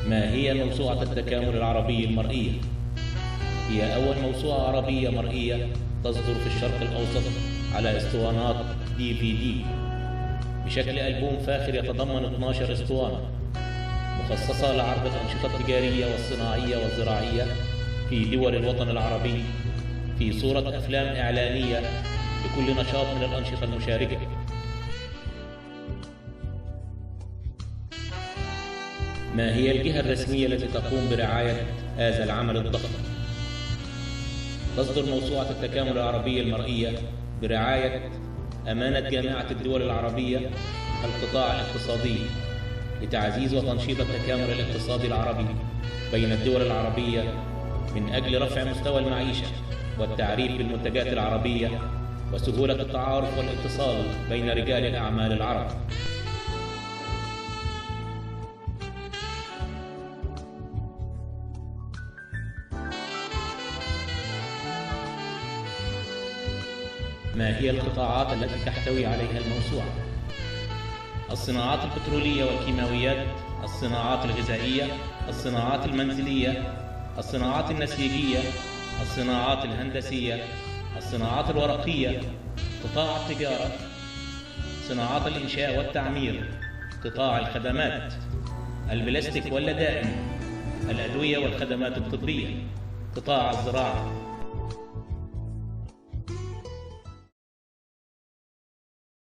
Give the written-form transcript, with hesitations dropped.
ما هي موسوعة التكامل العربي المرئية؟ هي أول موسوعة عربية مرئية تصدر في الشرق الأوسط على اسطوانات DVD بشكل ألبوم فاخر يتضمن 12 اسطوانة مخصصة لعرض الأنشطة التجارية والصناعية والزراعية في دول الوطن العربي في صورة أفلام إعلانية لكل نشاط من الأنشطة المشاركة. ما هي الجهة الرسمية التي تقوم برعاية هذا العمل الضخم؟ تصدر موسوعة التكامل العربي المرئية برعاية أمانة جامعة الدول العربية القطاع الاقتصادي لتعزيز وتنشيط التكامل الاقتصادي العربي بين الدول العربية من أجل رفع مستوى المعيشة والتعريف بالمنتجات العربية وسهولة التعارف والاتصال بين رجال الأعمال العرب. ما هي القطاعات التي تحتوي عليها الموسوعة؟ الصناعات البترولية والكيماويات، الصناعات الغذائية، الصناعات المنزلية، الصناعات النسيجية، الصناعات الهندسية، الصناعات الورقية، قطاع التجارة، صناعات الإنشاء والتعمير، قطاع الخدمات، البلاستيك واللدائن، الأدوية والخدمات الطبية، قطاع الزراعة.